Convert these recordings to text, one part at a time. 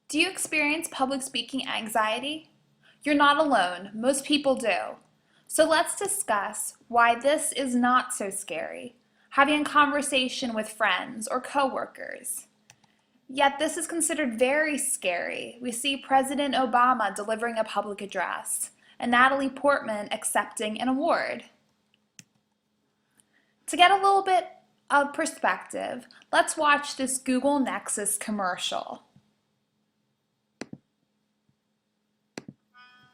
Do you experience public speaking anxiety? You're not alone, most people do. So let's discuss why this is not so scary, having a conversation with friends or coworkers. Yet this is considered very scary. We see President Obama delivering a public address, and Natalie Portman accepting an award. To get a little bit of perspective, let's watch this Google Nexus commercial.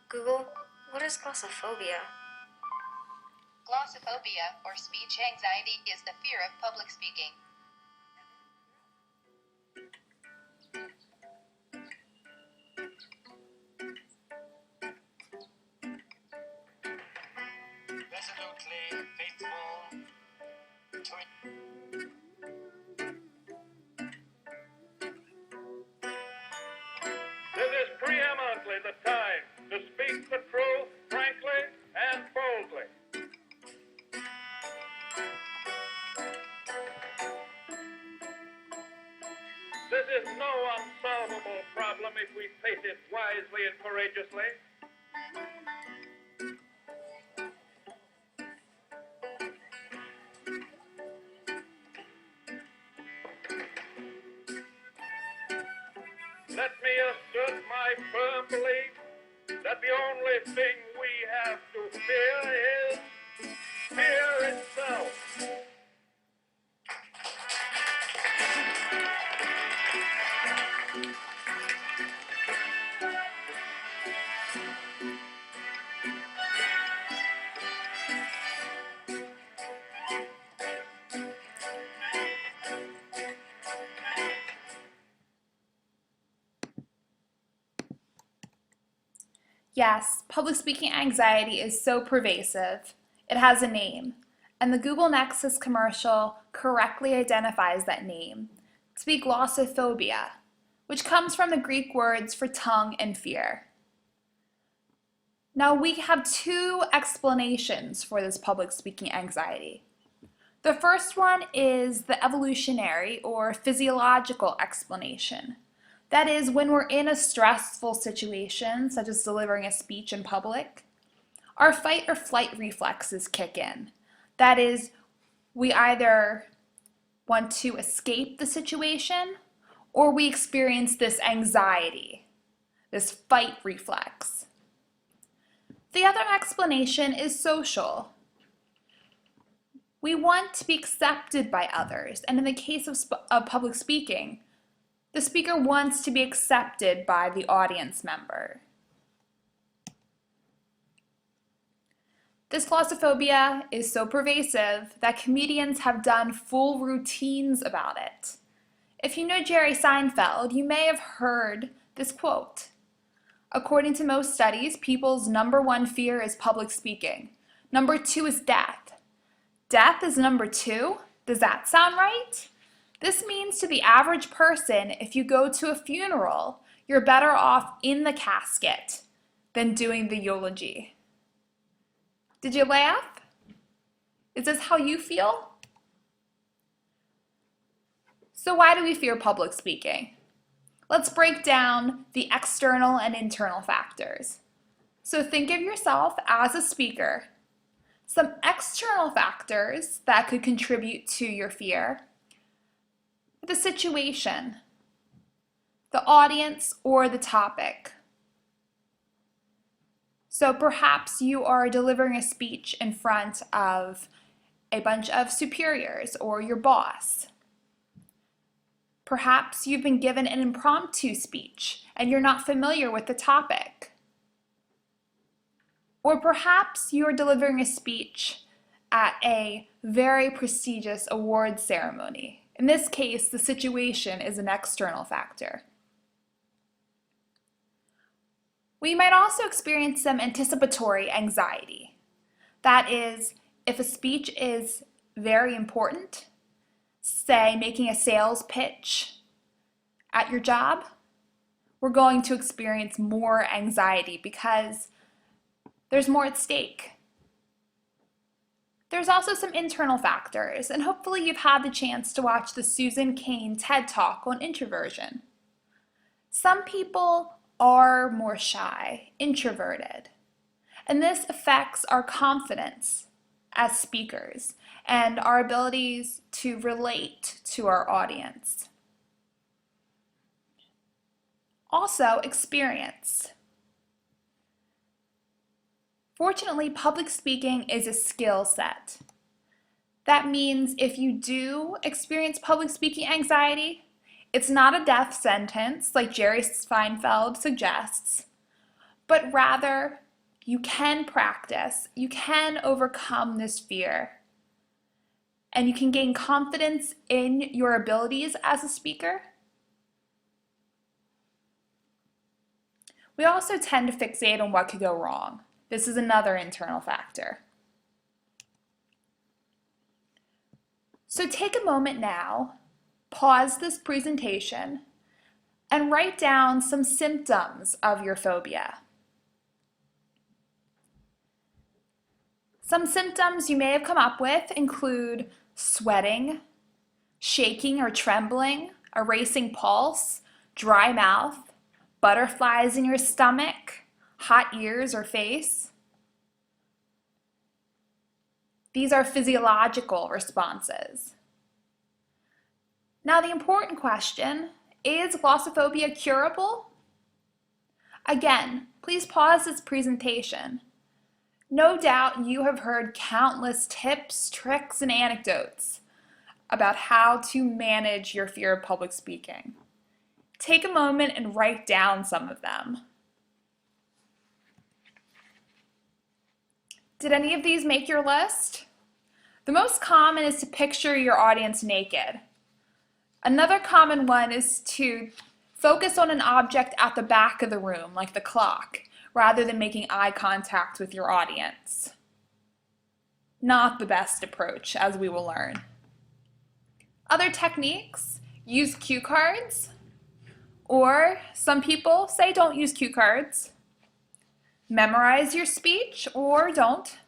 Google, what is glossophobia? Glossophobia, or speech anxiety, is the fear of public speaking. Resolutely faithful to This is preeminently the time to speak the truth frankly and boldly. This is no unsolvable problem if we face it wisely and courageously. Let me assert my firm belief that the only thing we have to fear is fear itself. Yes, public speaking anxiety is so pervasive. It has a name, and the Google Nexus commercial correctly identifies that name to be glossophobia, which comes from the Greek words for tongue and fear. Now we have two explanations for this public speaking anxiety. The first one is the evolutionary or physiological explanation. That is, when we're in a stressful situation, such as delivering a speech in public, our fight or flight reflexes kick in. That is, we either want to escape the situation or we experience this anxiety, this fight reflex. The other explanation is social. We want to be accepted by others, and in the case of public speaking, the speaker wants to be accepted by the audience member. This glossophobia is so pervasive that comedians have done full routines about it. If you know Jerry Seinfeld, you may have heard this quote. According to most studies, people's number one fear is public speaking. Number two is death. Death is number two? Does that sound right? This means to the average person, if you go to a funeral, you're better off in the casket than doing the eulogy. Did you laugh? Is this how you feel? So why do we fear public speaking? Let's break down the external and internal factors. So think of yourself as a speaker. Some external factors that could contribute to your fear: the situation, the audience, or the topic. So perhaps you are delivering a speech in front of a bunch of superiors or your boss. Perhaps you've been given an impromptu speech and you're not familiar with the topic. Or perhaps you're delivering a speech at a very prestigious award ceremony. In this case, the situation is an external factor. We might also experience some anticipatory anxiety. That is, if a speech is very important, say making a sales pitch at your job, we're going to experience more anxiety because there's more at stake. There's also some internal factors, and hopefully you've had the chance to watch the Susan Cain TED Talk on introversion. Some people are more shy, introverted, and this affects our confidence as speakers and our abilities to relate to our audience. Also, experience. Fortunately, public speaking is a skill set. That means if you do experience public speaking anxiety, it's not a death sentence like Jerry Seinfeld suggests, but rather you can practice, you can overcome this fear, and you can gain confidence in your abilities as a speaker. We also tend to fixate on what could go wrong. This is another internal factor. So take a moment now, pause this presentation, and write down some symptoms of your phobia. Some symptoms you may have come up with include sweating, shaking or trembling, a racing pulse, dry mouth, butterflies in your stomach, hot ears or face. These are physiological responses. Now the important question, is glossophobia curable? Again, please pause this presentation. No doubt you have heard countless tips, tricks, and anecdotes about how to manage your fear of public speaking. Take a moment and write down some of them. Did any of these make your list? The most common is to picture your audience naked. Another common one is to focus on an object at the back of the room, like the clock, rather than making eye contact with your audience. Not the best approach, as we will learn. Other techniques, use cue cards, or some people say don't use cue cards. Memorize your speech or don't.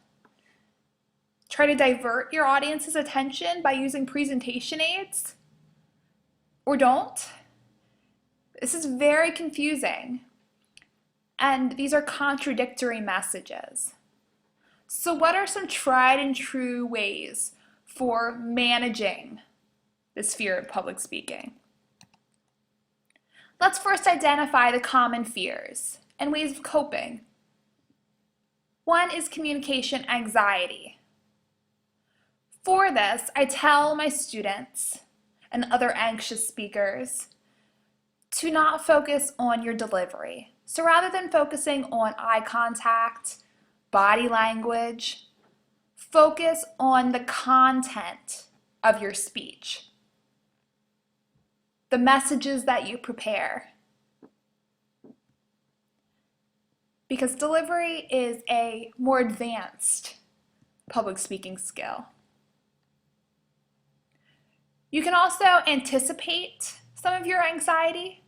Try to divert your audience's attention by using presentation aids or don't. This is very confusing, and these are contradictory messages. So what are some tried and true ways for managing this fear of public speaking? Let's first identify the common fears and ways of coping. One is communication anxiety. For this, I tell my students and other anxious speakers to not focus on your delivery. So rather than focusing on eye contact, body language, focus on the content of your speech, the messages that you prepare. Because delivery is a more advanced public speaking skill. You can also anticipate some of your anxiety,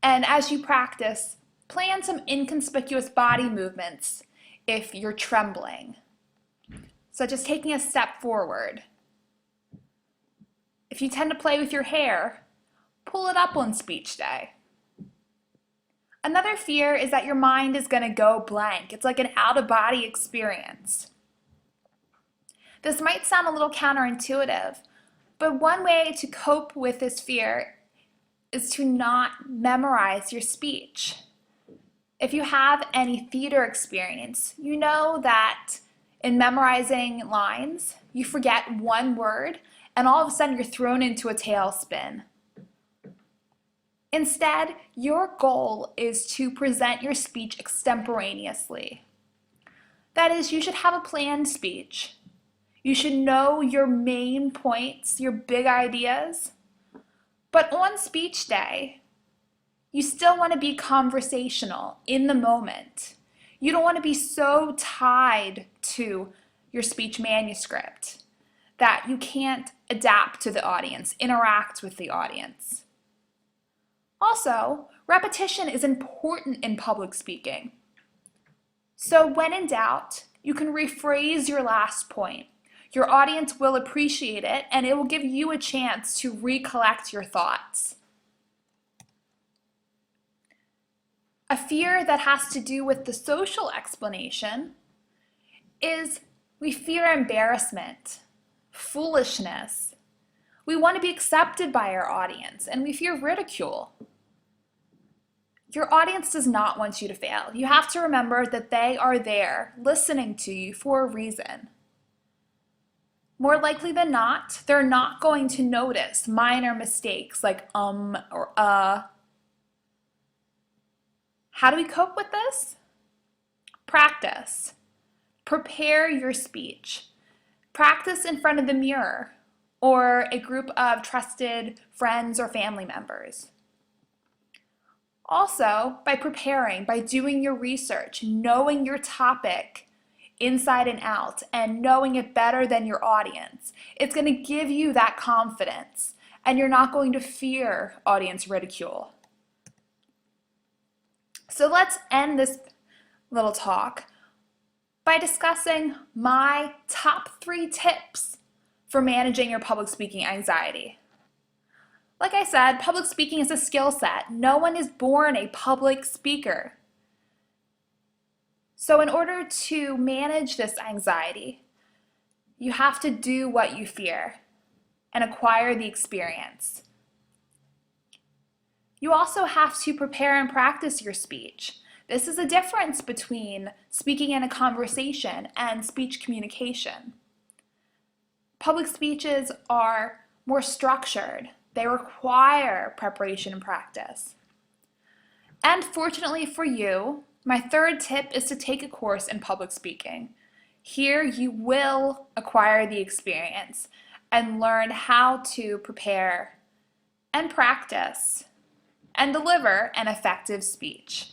and as you practice, plan some inconspicuous body movements if you're trembling, such as taking a step forward. If you tend to play with your hair, pull it up on speech day. Another fear is that your mind is going to go blank. It's like an out-of-body experience. This might sound a little counterintuitive, but one way to cope with this fear is to not memorize your speech. If you have any theater experience, you know that in memorizing lines, you forget one word and all of a sudden you're thrown into a tailspin. Instead, your goal is to present your speech extemporaneously. That is, you should have a planned speech. You should know your main points, your big ideas. But on speech day, you still want to be conversational in the moment. You don't want to be so tied to your speech manuscript that you can't adapt to the audience, interact with the audience. Also, repetition is important in public speaking. So when in doubt, you can rephrase your last point. Your audience will appreciate it, and it will give you a chance to recollect your thoughts. A fear that has to do with the social explanation is we fear embarrassment, foolishness. We want to be accepted by our audience, and we fear ridicule. Your audience does not want you to fail. You have to remember that they are there listening to you for a reason. More likely than not, they're not going to notice minor mistakes like or How do we cope with this? Practice. Prepare your speech. Practice in front of the mirror or a group of trusted friends or family members. Also, by preparing, by doing your research, knowing your topic inside and out, and knowing it better than your audience, it's going to give you that confidence, and you're not going to fear audience ridicule. So let's end this little talk by discussing my top 3 tips for managing your public speaking anxiety. Like I said, public speaking is a skill set. No one is born a public speaker. So in order to manage this anxiety, you have to do what you fear and acquire the experience. You also have to prepare and practice your speech. This is a difference between speaking in a conversation and speech communication. Public speeches are more structured. They require preparation and practice. And fortunately for you, my 3rd tip is to take a course in public speaking. Here you will acquire the experience and learn how to prepare and practice and deliver an effective speech.